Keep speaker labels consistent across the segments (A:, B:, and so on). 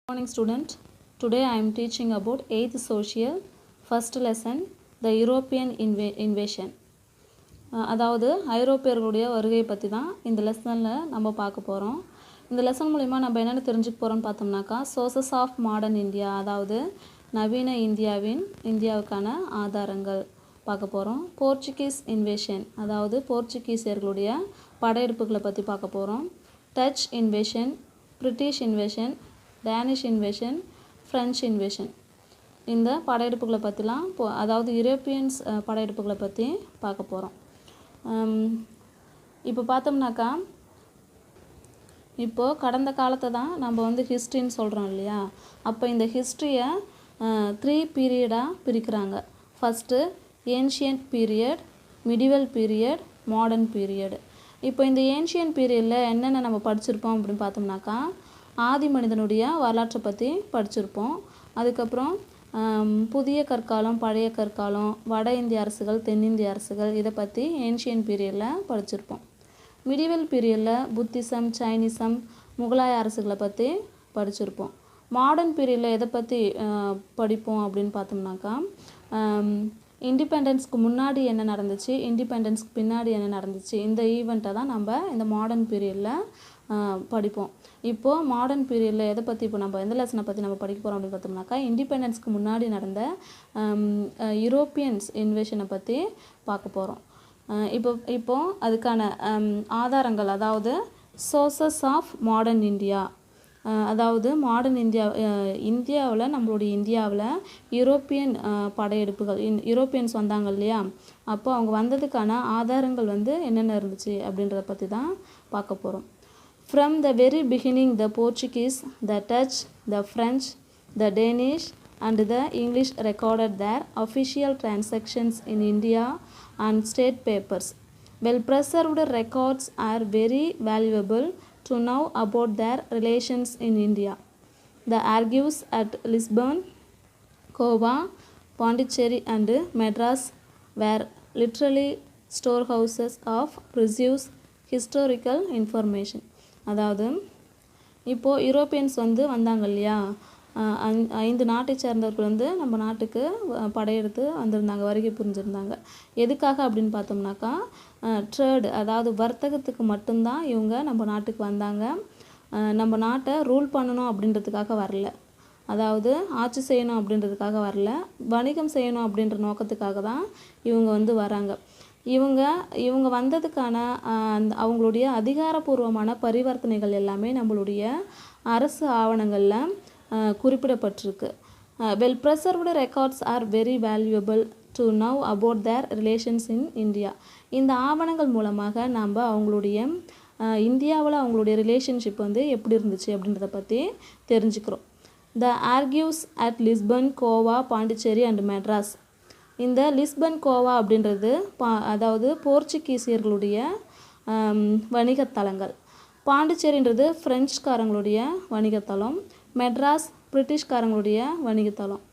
A: Morning student. Today I am teaching about 8th social first lesson the European invasion. அதாவது ஐரோப்பியர்களுடைய வருகை பற்றி தான் இந்த லெசனில் நம்ம பார்க்க போகிறோம். இந்த லெசன் மூலிமா நம்ம என்னென்ன தெரிஞ்சுக்க போகிறோம்னு பார்த்தோம்னாக்கா சோர்சஸ் ஆஃப் மாடர்ன் இந்தியா, அதாவது நவீன இந்தியாவுக்கான ஆதாரங்கள் பார்க்க போகிறோம். போர்ச்சுகீஸ் இன்வேஷன், அதாவது போர்ச்சுகீசியர்களுடைய படையெடுப்புகளை பற்றி பார்க்க போகிறோம். Touch invasion, British invasion, Danish invasion, French invasion, இந்த படையெடுப்புகளை பற்றிலாம் அதாவது யூரோப்பியன்ஸ் படையெடுப்புகளை பற்றி பார்க்க போகிறோம். இப்போ பார்த்தோம்னாக்கா இப்போது கடந்த காலத்தை தான் நம்ம ஹிஸ்ட்ரின்னு சொல்கிறோம் இல்லையா. அப்போ இந்த ஹிஸ்ட்ரியை 3 பீரியடாக பிரிக்கிறாங்க. First ancient period, medieval period, modern period. இப்போ இந்த ஏன்ஷியன்ட் பீரியடில் என்னென்ன நம்ம படிச்சிருப்போம் அப்படின்னு பார்த்தோம்னாக்கா ஆதி மனிதனுடைய வரலாற்றை பற்றி படிச்சிருப்போம். அதுக்கப்புறம் புதிய கற்காலம், பழைய கற்காலம், வட இந்திய அரசுகள், தென்னிந்திய அரசுகள், இதை பற்றி ஏன்ஷியன் பீரியடில் படிச்சிருப்போம். மிடிவல் பீரியடில் புத்திசம், சைனிசம், முகலாய அரசுகளை பற்றி படிச்சிருப்போம். மாடர்ன் பீரியடில் எதை பற்றி படிப்போம் அப்படின்னு பார்த்தோம்னாக்கா இண்டிபெண்டன்ஸ்க்கு முன்னாடி என்ன நடந்துச்சு, இண்டிபெண்டன்ஸ்க்கு பின்னாடி என்ன நடந்துச்சு, இந்த ஈவெண்ட்டை தான் நம்ம இந்த மாடர்ன் பீரியடில் படிப்போம். இப்போது மாடர்ன் பீரியடில் எதை பற்றி இப்போ நம்ம எந்த லெசனை பற்றி நம்ம படிக்க போகிறோம் அப்படின்னு பார்த்தோம்னாக்கா இண்டிபெண்டன்ஸ்க்கு முன்னாடி நடந்த யூரோப்பியன்ஸ் இன்வேஷனை பற்றி பார்க்க போகிறோம். இப்போ அதுக்கான ஆதாரங்கள், அதாவது சோர்சஸ் ஆஃப் மாடர்ன் இந்தியா, அதாவது மாடர்ன் இந்தியாவில் நம்மளுடைய இந்தியாவில் யூரோப்பியன் படையெடுப்புகள், யூரோப்பியன்ஸ் வந்தாங்க இல்லையா. அப்போ அவங்க வந்ததுக்கான ஆதாரங்கள் என்னென்ன இருந்துச்சு அப்படின்றத பற்றி தான் பார்க்க போகிறோம். From the very beginning, the Portuguese, the Dutch, the French, the Danish and the English recorded their official transactions in India and state papers. Well-preserved records are very valuable to know about their relations in India. The archives at Lisbon, Goa, Pondicherry and Madras were literally storehouses of precious historical information. அதாவது இப்போது Europeans வந்தாங்க இல்லையா. 5 நாட்டை சேர்ந்தவர்கள் நம்ம நாட்டுக்கு படையெடுத்து வந்திருந்தாங்க, வருகை புரிஞ்சிருந்தாங்க. எதுக்காக அப்படின்னு பார்த்தோம்னாக்கா ட்ரேடு, அதாவது வர்த்தகத்துக்கு மட்டும்தான் இவங்க நம்ம நாட்டுக்கு வந்தாங்க. நம்ம நாட்டை ரூல் பண்ணணும் அப்படின்றதுக்காக வரல, அதாவது ஆட்சி செய்யணும் அப்படின்றதுக்காக வரல, வணிகம் செய்யணும் அப்படின்ற நோக்கத்துக்காக தான் இவங்க வராங்க. இவங்க வந்ததுக்கான அவங்களுடைய அதிகாரப்பூர்வமான பரிவர்த்தனைகள் எல்லாமே நம்மளுடைய அரசு ஆவணங்களில் குறிப்பிடப்பட்டிருக்கு. Well preserved records are very valuable to know about their relations in India. இந்த ஆவணங்கள் மூலமாக நாம் அவங்களுடைய இந்தியாவில் அவங்களுடைய ரிலேஷன்ஷிப் எப்படி இருந்துச்சு அப்படின்றத பற்றி தெரிஞ்சுக்கிறோம். The archives at Lisbon, Goa, Pondicherry and Madras. இந்த லிஸ்பன், கோவா அப்படின்றது அதாவது போர்ச்சுகீசியர்களுடைய வணிகத்தலங்கள். பாண்டிச்சேரின்றது ஃப்ரெஞ்சுக்காரங்களுடைய வணிகத்தலம். மெட்ராஸ் பிரிட்டிஷ்காரங்களுடைய வணிகத்தலம்.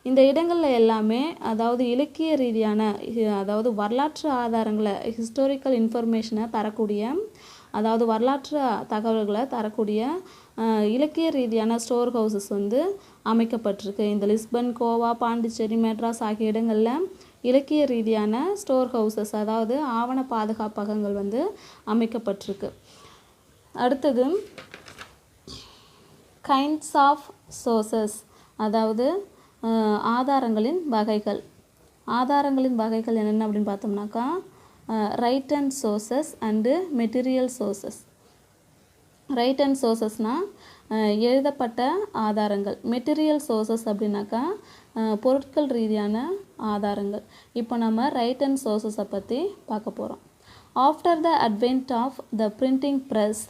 A: இந்த இடங்களில் எல்லாமே அதாவது இலக்கிய ரீதியான, அதாவது வரலாற்று ஆதாரங்களை, ஹிஸ்டாரிக்கல் இன்ஃபர்மேஷனை தரக்கூடிய, அதாவது வரலாற்று தகவல்களை தரக்கூடிய இலக்கிய ரீதியான ஸ்டோர் ஹவுசஸ் அமைக்கப்பட்டிருக்கு. இந்த லிஸ்பன், கோவா, பாண்டிச்சேரி, மெட்ராஸ் ஆகிய இடங்களில் இலக்கிய ரீதியான ஸ்டோர் ஹவுசஸ், அதாவது ஆவண பாதுகாப்பகங்கள் அமைக்கப்பட்டிருக்கு. அடுத்தது கைண்ட்ஸ் ஆஃப் சோர்சஸ், அதாவது ஆதாரங்களின் வகைகள். ஆதாரங்களின் வகைகள் என்னென்ன அப்படின்னு பார்த்தோம்னாக்கா written sources and material sources. Written சோர்சஸ்னால் எழுதப்பட்ட ஆதாரங்கள். மெட்டீரியல் சோர்சஸ் அப்படின்னாக்கா பொருட்கள் ரீதியான ஆதாரங்கள். இப்போ நம்ம ரைட் அண்ட் சோர்சஸை பற்றி பார்க்க போகிறோம். After the advent of the printing press,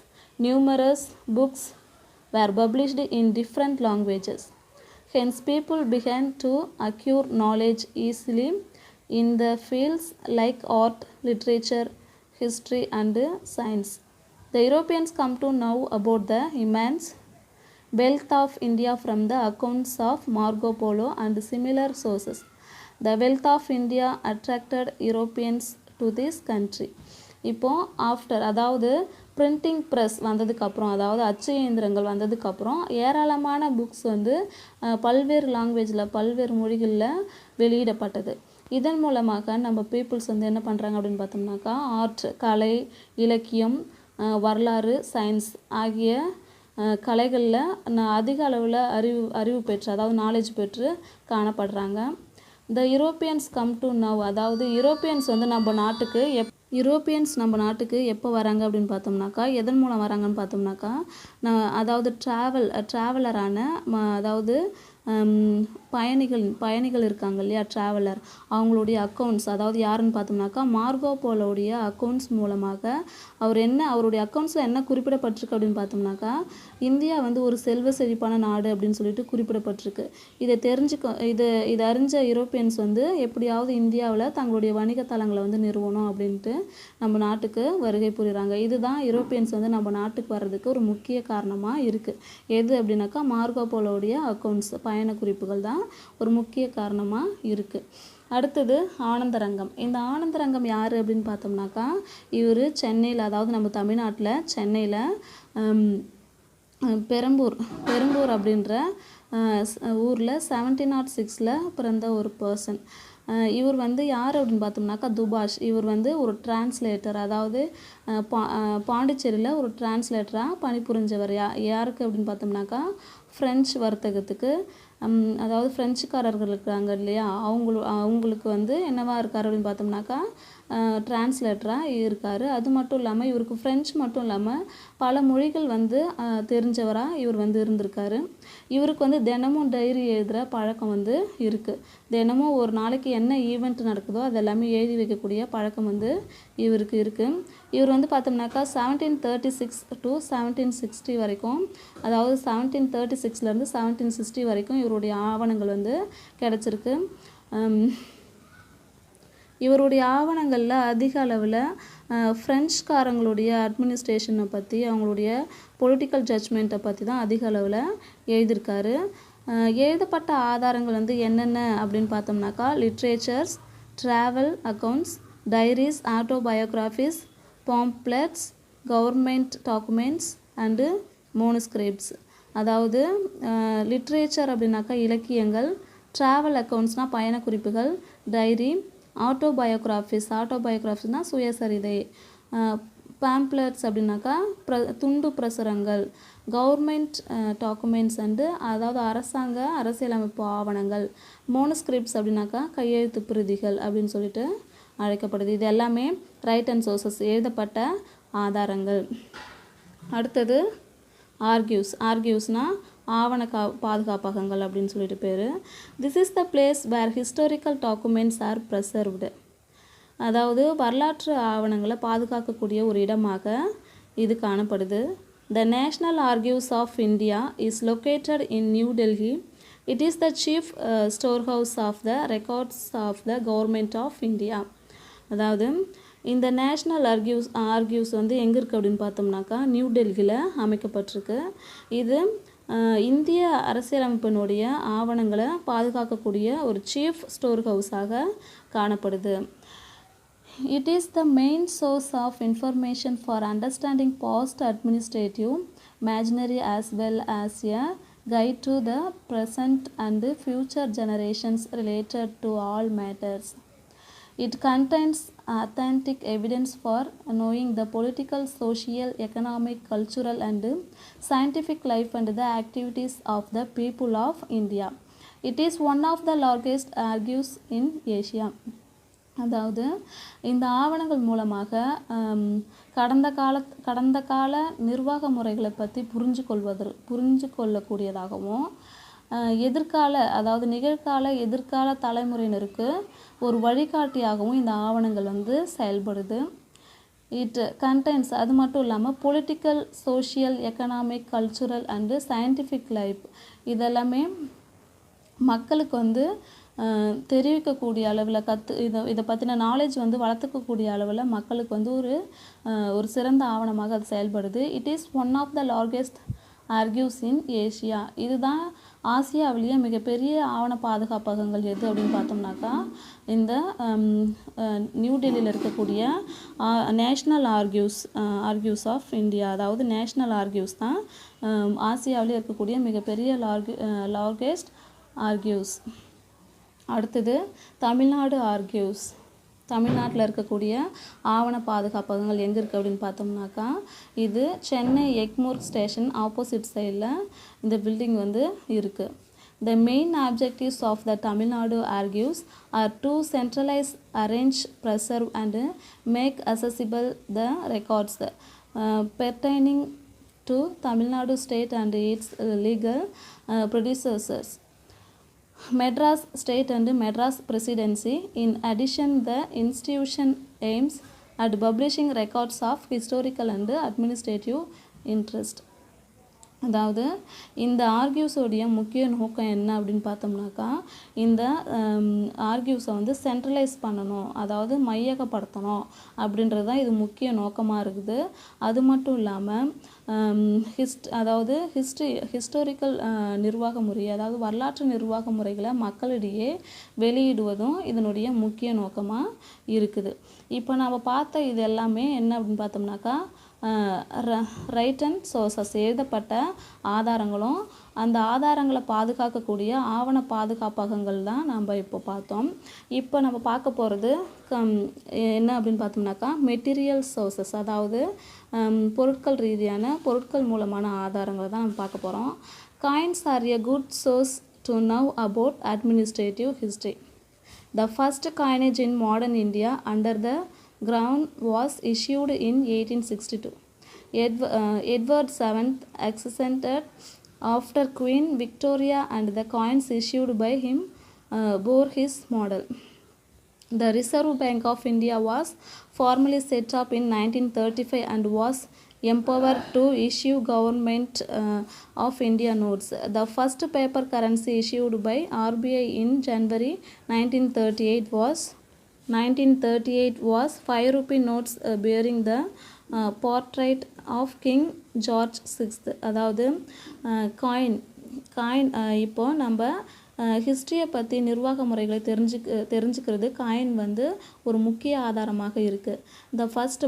A: numerous books were published in different languages. Hence people began to acquire knowledge easily in the fields like art, literature, history and science. The Europeans come to know about the immense wealth of India from the accounts of Marco Polo and similar sources. The wealth of India attracted Europeans to this country. இப்போ after, அதாவது printing press வந்ததுக்கப்புறம், அதாவது அச்சு இயந்திரங்கள் வந்ததுக்கப்புறம் ஏராளமான books வந்து பல்வேறு லாங்குவேஜில், பல்வேறு மொழிகளில் வெளியிடப்பட்டது. இதன் மூலமாக நம்ம பீப்புள்ஸ் வந்து என்ன பண்ணுறாங்க அப்படின்னு பார்த்தோம்னாக்கா, ஆர்ட், கலை, இலக்கியம், வரலாறு, சயின்ஸ் ஆகிய கலைகளில் அதிக அளவில் அறிவு பெற்று, அதாவது நாலேஜ் பெற்று காணப்படுறாங்க. த யூரோப்பியன்ஸ் கம் டு நவ், அதாவது யூரோப்பியன்ஸ் வந்து நம்ம நாட்டுக்கு எப்போ வராங்க அப்படின்னு பார்த்தோம்னாக்கா, எதன் மூலம் வராங்கன்னு பார்த்தோம்னாக்கா, அதாவது ட்ராவலரான அதாவது பயணிகள் இருக்காங்க இல்லையா, ட்ராவலர், அவங்களுடைய அக்கௌண்ட்ஸ், அதாவது யாருன்னு பார்த்தோம்னாக்கா மார்கோ போலோடைய அக்கௌண்ட்ஸ் மூலமாக அவருடைய அக்கௌண்ட்ஸில் என்ன குறிப்பிடப்பட்டிருக்கு அப்படின்னு பார்த்தோம்னாக்கா, இந்தியா வந்து ஒரு செல்வ செழிப்பான நாடு அப்படின்னு சொல்லிட்டு குறிப்பிடப்பட்டிருக்கு. இதை அறிஞ்ச யூரோப்பியன்ஸ் வந்து எப்படியாவது இந்தியாவில் தங்களுடைய வணிக தளங்களை வந்து நிறுவனம் அப்படின்ட்டு நம்ம நாட்டுக்கு வருகை புரிகிறாங்க. இதுதான் யூரோப்பியன்ஸ் வந்து நம்ம நாட்டுக்கு வர்றதுக்கு ஒரு முக்கிய காரணமாக இருக்குது. எது அப்படின்னாக்கா, மார்கோ போலோடைய அக்கௌண்ட்ஸ், பயண குறிப்புகள் தான் ஒரு முக்கிய காரணமாக இருக்குது. அடுத்தது ஆனந்தரங்கம். இந்த ஆனந்தரங்கம் யார் அப்படின்னு பார்த்தோம்னாக்கா, இவர் சென்னையில், அதாவது நம்ம தமிழ்நாட்டில் சென்னையில் பெரம்பூர் அப்படின்ற ஊரில் 1706 பிறந்த ஒரு பர்சன். இவர் வந்து யார் அப்படின்னு பார்த்தோம்னாக்கா, துபாஷ். இவர் வந்து ஒரு டிரான்ஸ்லேட்டர், அதாவது பாண்டிச்சேரியில் ஒரு டிரான்ஸ்லேட்டராக பணிபுரிஞ்சவர். யாருக்கு அப்படின்னு பார்த்தோம்னாக்கா, ஃப்ரெஞ்சு வர்த்தகத்துக்கு, அதாவது ஃப்ரெஞ்சுக்காரர்கள் இருக்காங்க இல்லையா, அவங்களுக்கு வந்து என்னவா இருக்கார் அப்படின்னு பார்த்தோம்னாக்கா, டிரான்ஸ்லேட்டராக இருக்கார். அது மட்டும் இல்லாமல் இவருக்கு ஃப்ரெஞ்சு மட்டும் இல்லாமல் பல மொழிகள் வந்து தெரிஞ்சவராக இவர் வந்து இருந்திருக்காரு. இவருக்கு வந்து தினமும் டைரி எழுதுகிற பழக்கம் வந்து இருக்குது. தினமும் ஒரு நாளைக்கு என்ன ஈவெண்ட் நடக்குதோ அதெல்லாமே எழுதி வைக்கக்கூடிய பழக்கம் வந்து இவருக்கு இருக்குது. இவர் வந்து பார்த்தோம்னாக்கா 1736 to 1760 வரைக்கும், அதாவது 1736லேருந்து 1760 வரைக்கும் இவருடைய ஆவணங்கள் வந்து கிடச்சிருக்கு. இவருடைய ஆவணங்களில் அதிக அளவில் ஃப்ரெஞ்சுக்காரங்களுடைய அட்மினிஸ்ட்ரேஷனை பற்றி, அவங்களுடைய பொலிட்டிக்கல் ஜட்ஜ்மெண்ட்டை பற்றி தான் அதிக அளவில் எழுதியிருக்காரு. எழுதப்பட்ட ஆதாரங்கள் வந்து என்னென்ன அப்படின்னு பார்த்தோம்னாக்கா, literatures, travel accounts, diaries, autobiographies, pamphlets, government documents and manuscripts. அதாவது லிட்ரேச்சர் அப்படின்னாக்கா இலக்கியங்கள், ட்ராவல் அக்கௌண்ட்ஸ்னால் பயண குறிப்புகள், டைரி, ஆட்டோபயோகிராஃபிஸ்னால் சுயசரிதை, பாம்ப்ளெட்ஸ் அப்படின்னாக்கா துண்டு பிரசுரங்கள், கவர்மெண்ட் டாக்குமெண்ட்ஸ் அதாவது அரசியலமைப்பு ஆவணங்கள், மோனுஸ்கிரிப்ட்ஸ் அப்படின்னாக்கா கையெழுத்து பிரதிகள் அப்படின்னு சொல்லிட்டு அழைக்கப்படுது. இது எல்லாமே ரைட் அண்ட் சோர்சஸ், எழுதப்பட்ட ஆதாரங்கள். அடுத்தது ஆர்கியூஸ்னால் ஆவண பாதுகாப்பகங்கள் அப்படின்னு சொல்லிட்டு பேர். This is the place where historical documents are preserved. அதாவது வரலாற்று ஆவணங்களை பாதுகாக்கக்கூடிய ஒரு இடமாக இது காணப்படுது. The national archives of India is located in New Delhi. It is the chief storehouse of the records of the government of India. அதாவது இந்த நேஷ்னல் ஆர்கியூஸ் வந்து எங்கே இருக்குது அப்படின்னு பார்த்தோம்னாக்கா, நியூ டெல்லியில் அமைக்கப்பட்டிருக்கு. இது இந்திய அரசியலமைப்பினுடைய ஆவணங்களை பாதுகாக்கக்கூடிய ஒரு சீஃப் ஸ்டோர் ஹவுஸாக காணப்படுது. It is the main source of information for understanding past administrative machinery as well as a guide to the present and future generations related to all matters. It contains authentic evidence for knowing the political, social, economic, cultural and scientific life and the activities of the people of India. It is one of the largest archives in Asia. அதாவது இந்த ஆவணங்கள் மூலமாக கடந்த கால நிர்வாக முறைகளை பற்றி புரிஞ்சு கொள்ளக்கூடியதாகவும், எதிர்கால தலைமுறையினருக்கு ஒரு வழிகாட்டியாகவும் இந்த ஆவணங்கள் வந்து செயல்படுது. இட் கண்டெய்ன்ஸ், அது மட்டும் இல்லாமல் political, social, economic, cultural and scientific life இதெல்லாமே மக்களுக்கு வந்து தெரிவிக்கக்கூடிய அளவில் இதை பற்றின நாலேஜ் வந்து வளர்த்துக்கக்கூடிய அளவில் மக்களுக்கு வந்து ஒரு சிறந்த ஆவணமாக அது செயல்படுது. It is one of the largest archives in Asia. இதுதான் ஆசியாவிலேயே மிகப்பெரிய ஆவண பாதுகாப்பகங்கள் எது அப்படின்னு பார்த்தோம்னாக்கா இந்த நியூ டெல்லியில் இருக்கக்கூடிய நேஷ்னல் ஆர்கியூஸ் ஆஃப் இந்தியா, அதாவது நேஷ்னல் ஆர்கியூஸ் தான் ஆசியாவிலே இருக்கக்கூடிய மிகப்பெரிய லார்கெஸ்ட் ஆர்கியூஸ். அடுத்தது தமிழ்நாடு ஆர்கியூஸ். தமிழ்நாட்டில் இருக்கக்கூடிய ஆவண பாதுகாப்பகங்கள் எங்கே இருக்குது அப்படின்னு பார்த்தோம்னாக்கா இது சென்னை எக்மோர் ஸ்டேஷன் ஆப்போசிட் சைடில் இந்த பில்டிங் வந்து இருக்குது. The main objectives of the Tamil Nadu Archives are to centralize, arrange, preserve and make accessible the records pertaining to Tamil Nadu state and its legal predecessors, Madras State and Madras Presidency. In addition, the institution aims at publishing records of historical and administrative interest. அதாவது இந்த ஆர்கியூஸோடைய முக்கிய நோக்கம் என்ன அப்படின்னு பார்த்தோம்னாக்கா இந்த ஆர்கியூஸை வந்து centralise பண்ணணும், அதாவது மையகப்படுத்தணும் அப்படின்றது தான் இது முக்கிய நோக்கமாக இருக்குது. அது மட்டும் இல்லாமல் அதாவது ஹிஸ்டாரிக்கல் நிர்வாக முறை, அதாவது வரலாற்று நிர்வாக முறைகளை மக்களிடையே வெளியிடுவதும் இதனுடைய முக்கிய நோக்கமாக இருக்குது. இப்போ நம்ம பார்த்த இது எல்லாமே என்ன அப்படின்னு பார்த்தோம்னாக்கா ரைட் அண்ட் சோர்சஸ், எழுதப்பட்ட ஆதாரங்களும் அந்த ஆதாரங்களை பாதுகாக்கக்கூடிய ஆவண பாதுகாப்பகங்கள் தான் நம்ம இப்போ பார்த்தோம். இப்போ நம்ம பார்க்க போகிறது என்ன அப்படின்னு பார்த்தோம்னாக்கா மெட்டீரியல் சோர்சஸ், அதாவது பொருட்கள் மூலமான ஆதாரங்களை தான் நம்ம பார்க்க போகிறோம். Coins are a good source to know about administrative history. The first coinage in modern India under the ground was issued in 1862. Edward VII accented after Queen Victoria, and the coins issued by him bore his model. The Reserve Bank of India was formally set up in 1935 and was empowered to issue Government of India notes. The first paper currency issued by RBI in January 1938 was 5 rupee notes bearing the portrait of King George VI. அதாவது coin இப்போ நம்ம ஹிஸ்ட்ரியை பற்றி நிர்வாக முறைகளை தெரிஞ்சுக்கிறது coin வந்து ஒரு முக்கிய ஆதாரமாக இருக்குது.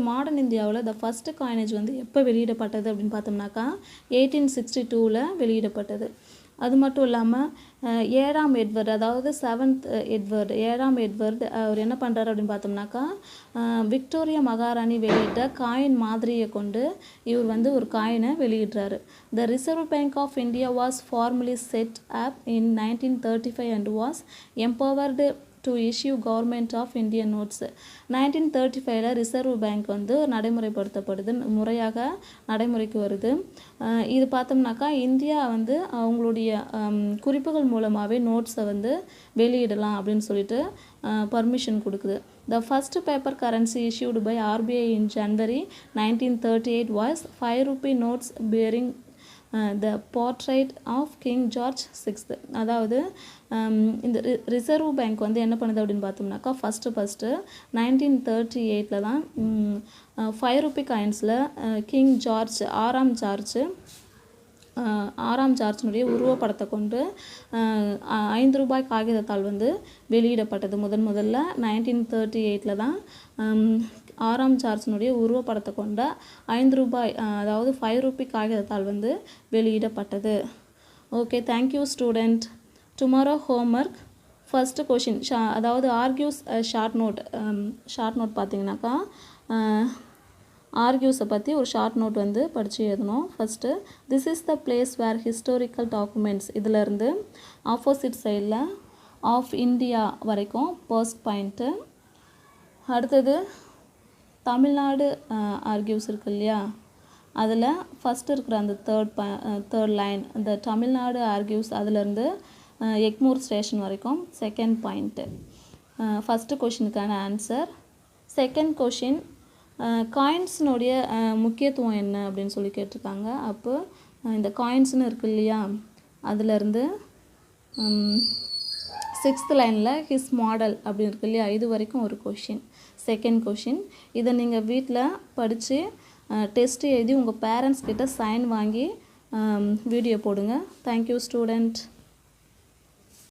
A: மாடர்ன் இந்தியாவில் த ஃபஸ்ட்டு காயினேஜ் வந்து எப்போ வெளியிடப்பட்டது அப்படின்னு பார்த்தோம்னாக்கா 1862 வெளியிடப்பட்டது. அது மட்டும் இல்லாமல் 7ஆம் எட்வர்டு, அதாவது 7th எட்வர்டு, 7ஆம் எட்வர்டு அவர் என்ன பண்ணுறாரு அப்படின்னு பார்த்தோம்னாக்கா விக்டோரியா மகாராணி வெளியிட்ட காயின் மாதிரியை கொண்டு இவர் வந்து ஒரு காயினை வெளியிடுறாரு. The Reserve Bank of India was formally set up in 1935 and was empowered to issue Government of India notes. 1935 reserve bank வந்து நடைமுறைப்படுத்தப்படுது, முறையாக நடைமுறைக்கு வருது. இது பார்த்தோம்னாக்கா இந்தியா வந்து அவங்களுடைய குறிப்புகள் மூலமாகவே நோட்ஸை வந்து வெளியிடலாம் அப்படின்னு சொல்லிட்டு பர்மிஷன் கொடுக்குது. The first paper currency issued by RBI in January 1938 was 5 rupee notes bearing the portrait of King George VI. அதாவது இந்த ரிசர்வ் பேங்க் வந்து என்ன பண்ணுது அப்படின்னு பார்த்தோம்னாக்கா ஃபஸ்ட்டு 1938 தான் 5 ரூபி காயின்ஸில் கிங் ஜார்ஜ் ஆறாம் ஜார்ஜினுடைய உருவப்படத்தை கொண்டு 5 ரூபாய் காகிதத்தால் வந்து வெளியிடப்பட்டது. முதல்ல 1938 தான் 6ஆம் ஜார்ஜினுடைய உருவப்படத்தை கொண்ட 5 ரூபாய், அதாவது 5 ரூபி காகிதத்தால் வந்து வெளியிடப்பட்டது. Okay, thank you student. Tomorrow homework first question, அதாவது ஆர்கியூஸ் ஷார்ட் நோட் பார்த்தீங்கன்னாக்கா ஆர்கியூஸை பற்றி ஒரு ஷார்ட் நோட் வந்து படித்து எழுதணும். First this is the place where historical documents, இதிலேருந்து ஆப்போசிட் சைடில் ஆஃப் இந்தியா வரைக்கும் ஃபர்ஸ்ட் பாயிண்ட்டு. அடுத்தது தமிழ்நாடு ஆர்கியூஸ் இருக்கு இல்லையா, அதில் ஃபஸ்ட்டு இருக்கிற அந்த தேர்ட் லைன், அந்த தமிழ்நாடு ஆர்கியூஸ் அதிலேருந்து எக்மூர் ஸ்டேஷன் வரைக்கும் செகண்ட் பாயிண்ட்டு. ஃபஸ்ட்டு கொஷினுக்கான ஆன்சர். செகண்ட் கொஷின், காயின்ஸினுடைய முக்கியத்துவம் என்ன அப்படின்னு சொல்லி கேட்டிருக்காங்க. அப்போ இந்த காயின்ஸ்னு இருக்கு இல்லையா, அதிலேருந்து 6th லைனில் ஹிஸ் மாடல் அப்படின்னு இருக்கு இல்லையா, இது வரைக்கும் ஒரு கொஷின். செகண்ட் கொஷின், இதை நீங்கள் வீட்டில் படித்து டெஸ்ட் எழுதி உங்கள் பேரண்ட்ஸ் கிட்ட சைன் வாங்கி வீடியோ போடுங்க. Thank you student.